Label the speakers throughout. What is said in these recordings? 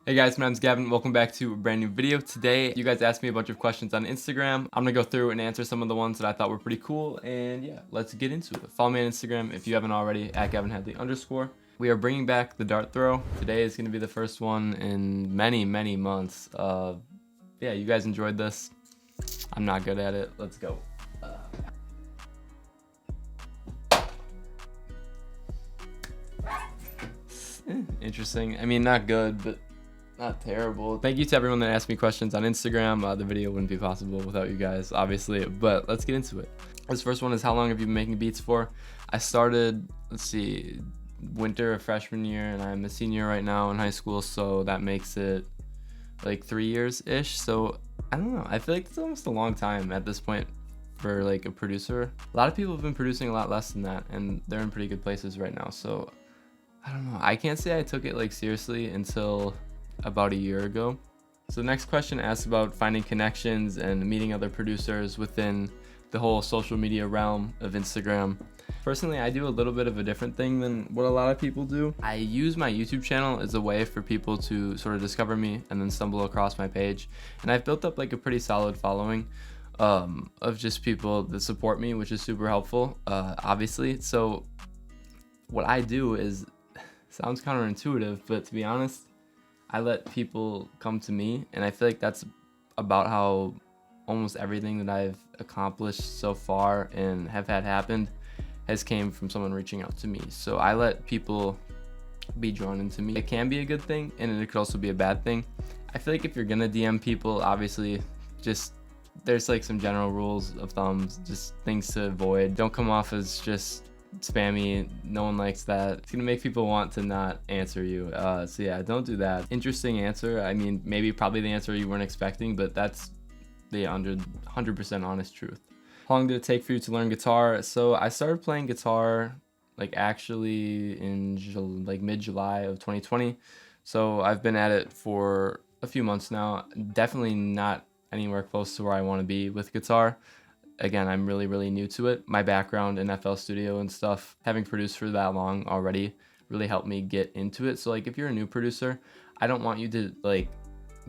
Speaker 1: Hey guys, my name's Gavin. Welcome back to a brand new video. Today, you guys asked me a bunch of questions on Instagram. I'm gonna go through and answer some of the ones that I thought were pretty cool, and yeah, let's get into it. Follow me on Instagram if you haven't already, at @GavinHadley_. We are bringing back the dart throw. Today is gonna be the first one in many months. Yeah, you guys enjoyed this. I'm not good at it. Let's go. Interesting. I mean, not good, but not terrible. Thank you to everyone that asked me questions on Instagram. The video wouldn't be possible without you guys, obviously, but let's get into it. This first one is, how long have you been making beats for? I started, let's see, winter of freshman year, and I'm a senior right now in high school, so that makes it like 3 years-ish. So I don't know, I feel like it's almost a long time at this point for like a producer. A lot of people have been producing a lot less than that, and they're in pretty good places right now. So I don't know, I can't say I took it like seriously until about a year ago. So the next question asks about finding connections and meeting other producers within the whole social media realm of Instagram. Personally, I do a little bit of a different thing than what a lot of people do. I use my YouTube channel as a way for people to sort of discover me and then stumble across my page. And I've built up like a pretty solid following of just people that support me, which is super helpful, obviously. So what I do is, sounds counterintuitive, but to be honest, I let people come to me, and I feel like that's about how almost everything that I've accomplished so far and have had happened has came from someone reaching out to me. So I let people be drawn into me. It can be a good thing, and it could also be a bad thing. I feel like if you're gonna DM people, obviously, just there's like some general rules of thumbs, just things to avoid. Don't come off as just spammy. No one likes that. It's gonna make people want to not answer you. So yeah, don't do that. Interesting answer. I mean, maybe probably the answer you weren't expecting, but that's the 100% honest truth. How long did it take for you to learn guitar? So I started playing guitar like actually in like mid-July of 2020. So I've been at it for a few months now. Definitely not anywhere close to where I want to be with guitar. Again, I'm really new to it. My background in FL Studio and stuff, having produced for that long already, really helped me get into it. So like if you're a new producer, I don't want you to like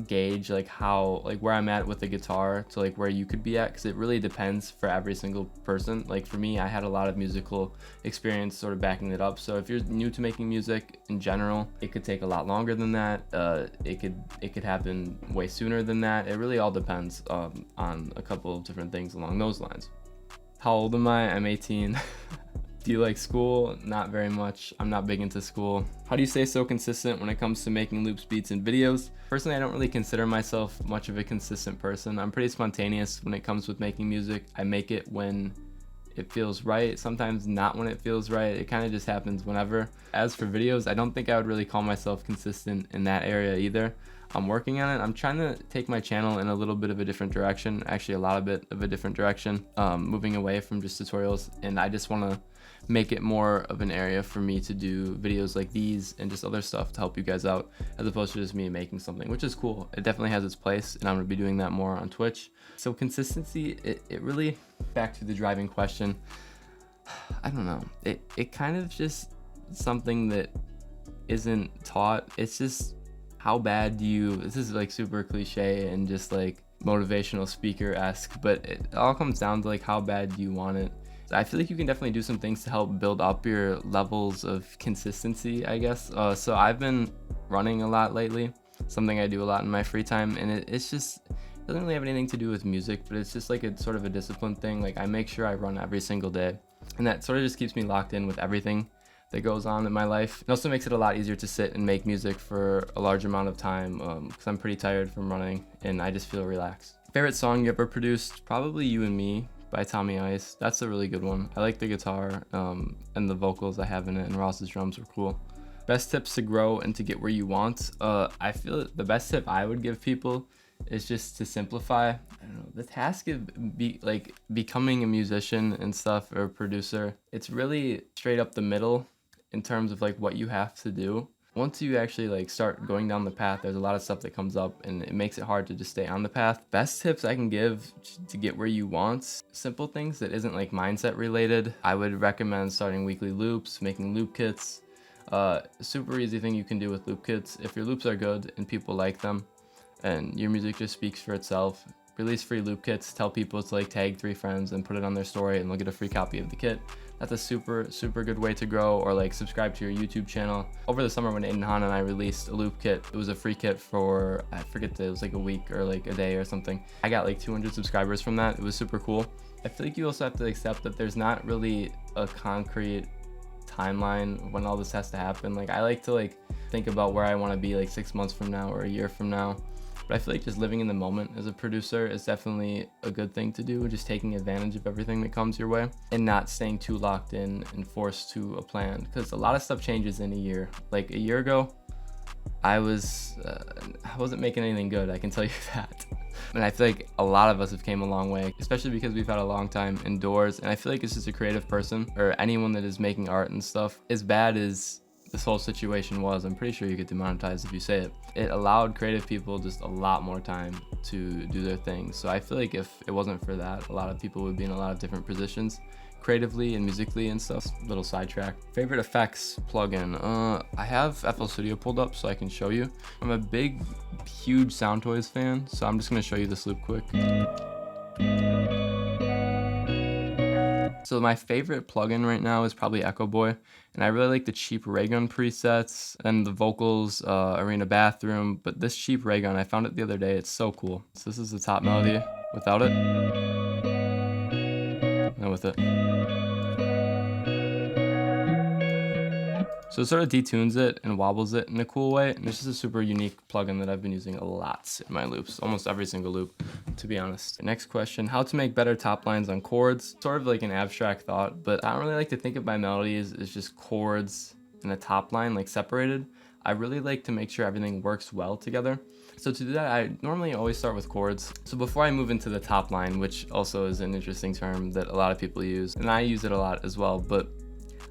Speaker 1: gauge like how, like where I'm at with the guitar to like where you could be at, because it really depends for every single person. Like for me, I had a lot of musical experience sort of backing it up. So if you're new to making music in general, it could take a lot longer than that. It could happen way sooner than that. It really all depends on a couple of different things along those lines. How old am I? I'm 18. Do you like school? Not very much. I'm not big into school. How do you stay so consistent when it comes to making loops, beats, and videos? Personally, I don't really consider myself much of a consistent person. I'm pretty spontaneous when it comes with making music. I make it when it feels right, sometimes not when it feels right. It kind of just happens whenever. As for videos, I don't think I would really call myself consistent in that area either. I'm working on it. I'm trying to take my channel in a little bit of a different direction, actually a lot of bit of a different direction, moving away from just tutorials, and I just want to make it more of an area for me to do videos like these and just other stuff to help you guys out, as opposed to just me making something, which is cool. It definitely has its place, and I'm gonna be doing that more on Twitch. So consistency, it really, back to the driving question, I don't know, it kind of just something that isn't taught. It's just, how bad do you, this is like super cliche and just like motivational speaker-esque, but it all comes down to like, how bad do you want it? I feel like you can definitely do some things to help build up your levels of consistency, I guess. So I've been running a lot lately, something I do a lot in my free time, and it's just, it doesn't really have anything to do with music, but it's just like a sort of a discipline thing. Like I make sure I run every single day, and that sort of just keeps me locked in with everything that goes on in my life. It also makes it a lot easier to sit and make music for a large amount of time, because I'm pretty tired from running and I just feel relaxed. Favorite song you ever produced? Probably You and Me by Tommy Ice. That's a really good one. I like the guitar and the vocals I have in it, and Ross's drums were cool. Best tips to grow and to get where you want? I feel the best tip I would give people is just to simplify. I don't know, the task of becoming a musician and stuff, or a producer. It's really straight up the middle in terms of like what you have to do. Once you actually like start going down the path, there's a lot of stuff that comes up, and it makes it hard to just stay on the path. Best tips I can give to get where you want: simple things that isn't like mindset related. I would recommend starting weekly loops, making loop kits, Super easy thing you can do with loop kits. If your loops are good and people like them and your music just speaks for itself, release free loop kits. Tell people to like tag 3 friends and put it on their story and they'll get a free copy of the kit. That's a super good way to grow. Or like subscribe to your YouTube channel. Over the summer when Aiden Han and I released a loop kit, it was a free kit for, I forget, it was like a week or like a day or something. I got like 200 subscribers from that. It was super cool. I feel like you also have to accept that there's not really a concrete timeline when all this has to happen. Like I like to like think about where I want to be like 6 months from now or a year from now. But I feel like just living in the moment as a producer is definitely a good thing to do, just taking advantage of everything that comes your way and not staying too locked in and forced to a plan, because a lot of stuff changes in a year. Like a year ago, I wasn't making anything good, I can tell you that. And I feel like a lot of us have came a long way, especially because we've had a long time indoors. And I feel like it's just a creative person or anyone that is making art and stuff, as bad as this whole situation was, I'm pretty sure you get demonetized if you say it. It allowed creative people just a lot more time to do their things. So I feel like if it wasn't for that, a lot of people would be in a lot of different positions creatively and musically and stuff. Little sidetrack. Favorite effects plugin. I have FL Studio pulled up so I can show you. I'm a big, huge Sound Toys fan, so I'm just gonna show you this loop quick. So my favorite plugin right now is probably Echo Boy, and I really like the cheap ray gun presets and the vocals, arena bathroom. But this cheap ray gun, I found it the other day. It's so cool. So this is the top melody without it, and with it. So it sort of detunes it and wobbles it in a cool way, and it's just a super unique plugin that I've been using a lot in my loops, almost every single loop, to be honest. Next question, how to make better top lines on chords. Sort of like an abstract thought, but I don't really like to think of my melodies as just chords and a top line like separated. I really like to make sure everything works well together. So to do that, I normally always start with chords. So before I move into the top line, which also is an interesting term that a lot of people use, and I use it a lot as well, but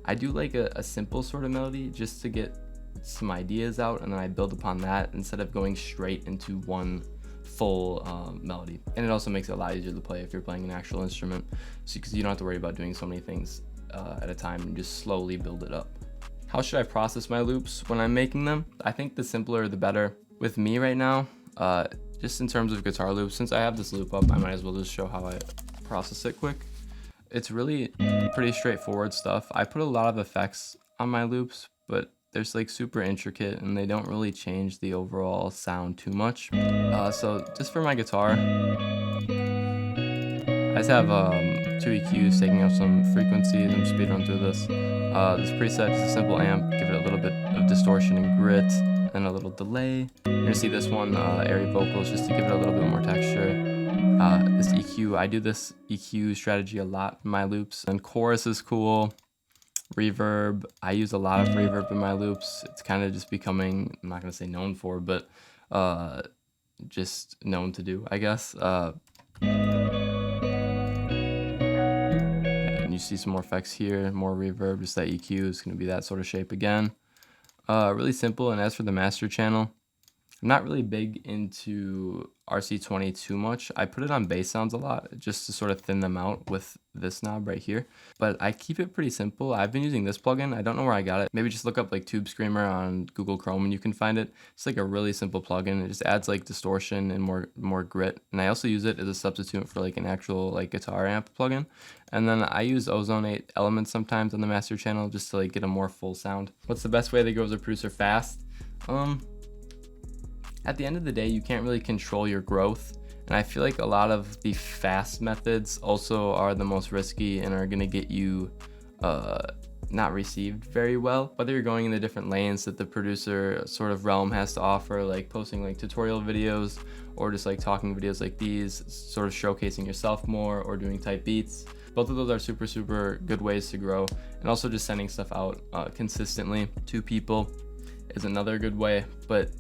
Speaker 1: I do like a simple sort of melody just to get some ideas out, and then I build upon that instead of going straight into one full melody. And it also makes it a lot easier to play if you're playing an actual instrument, because you don't have to worry about doing so many things at a time and just slowly build it up. How should I process my loops when I'm making them? I think the simpler the better. With me right now, just in terms of guitar loops, since I have this loop up, I might as well just show how I process it quick. It's really pretty straightforward stuff. I put a lot of effects on my loops, but they're like super intricate and they don't really change the overall sound too much. So just for my guitar, I just have 2 EQs taking up some frequencies. I'm speed run through this. This preset is a simple amp, give it a little bit of distortion and grit, and a little delay. You're gonna see this one, airy vocals, just to give it a little bit more texture. This EQ, I do this EQ strategy a lot in my loops. And chorus is cool. Reverb, I use a lot of reverb in my loops. It's kind of just becoming, I'm not gonna say known for, but just known to do, I guess. And you see some more effects here, more reverb, just that EQ is gonna be that sort of shape again. Really simple. And as for the master channel, I'm not really big into RC20 too much. I put it on bass sounds a lot just to sort of thin them out with this knob right here. But I keep it pretty simple. I've been using this plugin. I don't know where I got it. Maybe just look up like Tube Screamer on Google Chrome and you can find it. It's like a really simple plugin. It just adds like distortion and more grit. And I also use it as a substitute for like an actual like guitar amp plugin. And then I use Ozone 8 Elements sometimes on the master channel just to like get a more full sound. What's the best way to go as a producer fast? At the end of the day, you can't really control your growth. And I feel like a lot of the fast methods also are the most risky and are gonna get you not received very well. Whether you're going in the different lanes that the producer sort of realm has to offer, like posting like tutorial videos or just like talking videos like these, sort of showcasing yourself more, or doing type beats. Both of those are super good ways to grow. And also just sending stuff out consistently to people is another good way. But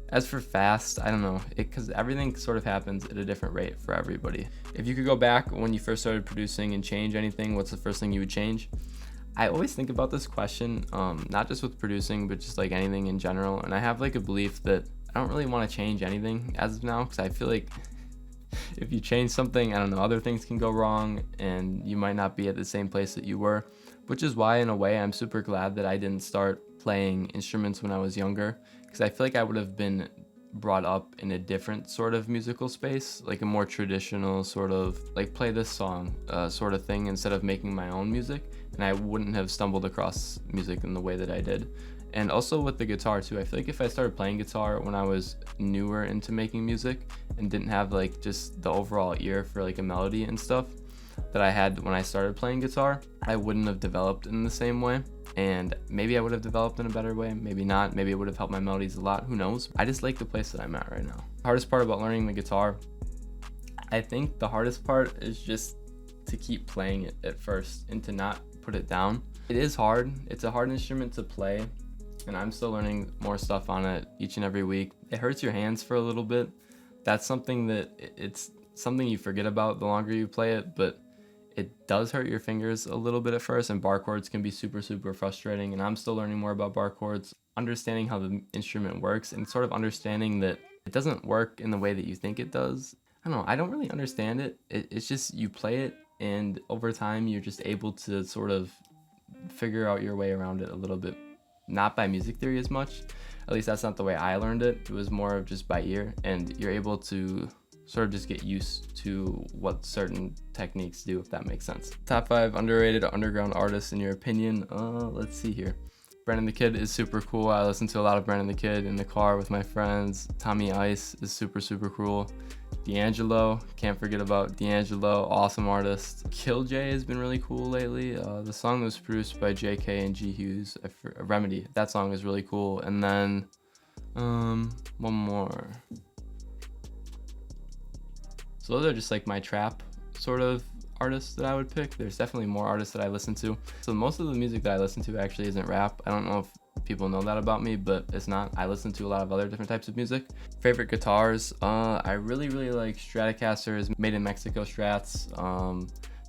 Speaker 1: as for fast, I don't know, because everything sort of happens at a different rate for everybody. If you could go back when you first started producing and change anything, what's the first thing you would change? I always think about this question, not just with producing, but just like anything in general. And I have like a belief that I don't really want to change anything as of now, because I feel like if you change something, I don't know, other things can go wrong and you might not be at the same place that you were. which is why in a way I'm super glad that I didn't start playing instruments when I was younger, because I feel like I would have been brought up in a different sort of musical space, like a more traditional sort of like play this song sort of thing, instead of making my own music, and I wouldn't have stumbled across music in the way that I did. And also with the guitar too, I feel like if I started playing guitar when I was newer into making music and didn't have like just the overall ear for like a melody and stuff that I had when I started playing guitar, I wouldn't have developed in the same way. And maybe I would have developed in a better way, maybe not, maybe it would have helped my melodies a lot, who knows. I just like the place that I'm at right now. Hardest part about learning the guitar, I think the hardest part is just to keep playing it at first and to not put it down. It is hard, it's a hard instrument to play, and I'm still learning more stuff on it each and every week. It hurts your hands for a little bit. That's something that it's something you forget about the longer you play it, but it does hurt your fingers a little bit at first, and bar chords can be super frustrating, and I'm still learning more about bar chords, understanding how the instrument works, and sort of understanding that it doesn't work in the way that you think it does. I don't know, I don't really understand it. It's just you play it, and over time you're just able to sort of figure out your way around it a little bit. Not by music theory as much, at least that's not the way I learned it. It was more of just by ear, and you're able to sort of just get used to what certain techniques do, if that makes sense. Top 5 underrated underground artists in your opinion. Let's see here. Brandon the Kid is super cool. I listen to a lot of Brandon the Kid in the car with my friends. Tommy Ice is super cool. D'Angelo, can't forget about D'Angelo, awesome artist. Kill J has been really cool lately. The song was produced by JK and G Hughes, Remedy. That song is really cool. And then one more. So those are just like my trap sort of artists that I would pick. There's definitely more artists that I listen to. So most of the music that I listen to actually isn't rap. I don't know if people know that about me, but it's not. I listen to a lot of other different types of music. Favorite guitars, I really like Stratocasters, made in Mexico Strats.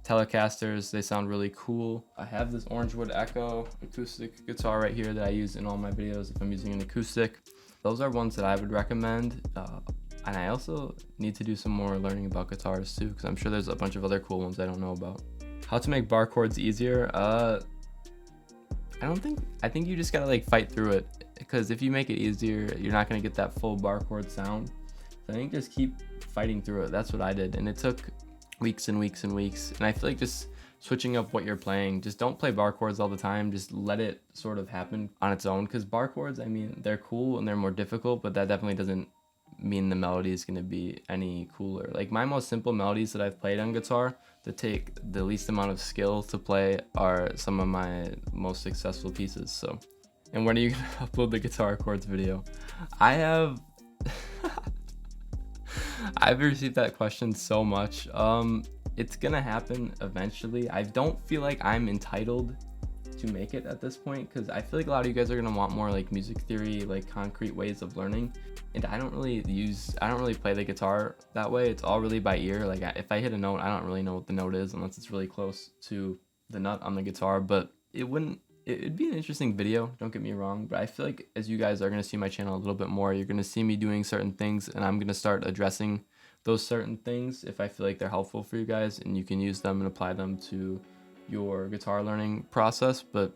Speaker 1: Telecasters, they sound really cool. I have this Orangewood Echo acoustic guitar right here that I use in all my videos if I'm using an acoustic. Those are ones that I would recommend. And I also need to do some more learning about guitars too, because I'm sure there's a bunch of other cool ones I don't know about. How to make bar chords easier? I think you just gotta like fight through it, because if you make it easier, you're not gonna get that full bar chord sound. So I think just keep fighting through it. That's what I did, and it took weeks and weeks and weeks. And I feel like just switching up what you're playing, just don't play bar chords all the time. Just let it sort of happen on its own, because bar chords, I mean, they're cool and they're more difficult, but that definitely doesn't mean the melody is going to be any cooler. Like my most simple melodies that I've played on guitar that take the least amount of skill to play are some of my most successful pieces. So, and when are you gonna upload the guitar chords video? I've received that question so much. It's gonna happen eventually. I don't feel like I'm entitled to make it at this point, because I feel like a lot of you guys are gonna want more like music theory, like concrete ways of learning, and I don't really play the guitar that way. It's all really by ear. Like if I hit a note, I don't really know what the note is unless it's really close to the nut on the guitar. But it'd be an interesting video, don't get me wrong, but I feel like as you guys are gonna see my channel a little bit more, you're gonna see me doing certain things, and I'm gonna start addressing those certain things if I feel like they're helpful for you guys, and you can use them and apply them to your guitar learning process. But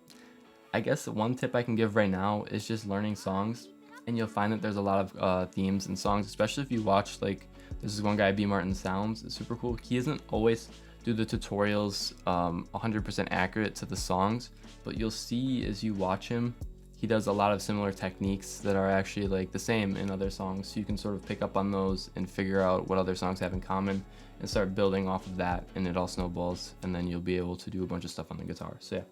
Speaker 1: I guess one tip I can give right now is just learning songs, and you'll find that there's a lot of themes in songs, especially if you watch, like, this is one guy, B Martin Sounds. It's super cool. He doesn't always do the tutorials 100% accurate to the songs, but you'll see as you watch him, he does a lot of similar techniques that are actually like the same in other songs. So you can sort of pick up on those and figure out what other songs have in common and start building off of that, and it all snowballs, and then you'll be able to do a bunch of stuff on the guitar. So yeah,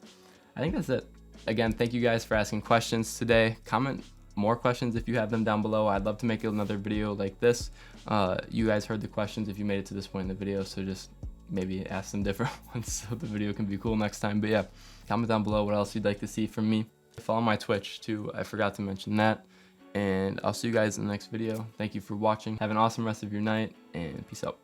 Speaker 1: I think that's it. Again, thank you guys for asking questions today. Comment more questions if you have them down below. I'd love to make another video like this. You guys heard the questions if you made it to this point in the video, so just maybe ask some different ones so the video can be cool next time. But yeah, comment down below what else you'd like to see from me. Follow my Twitch too, I forgot to mention that. And I'll see you guys in the next video. Thank you for watching. Have an awesome rest of your night, and peace out.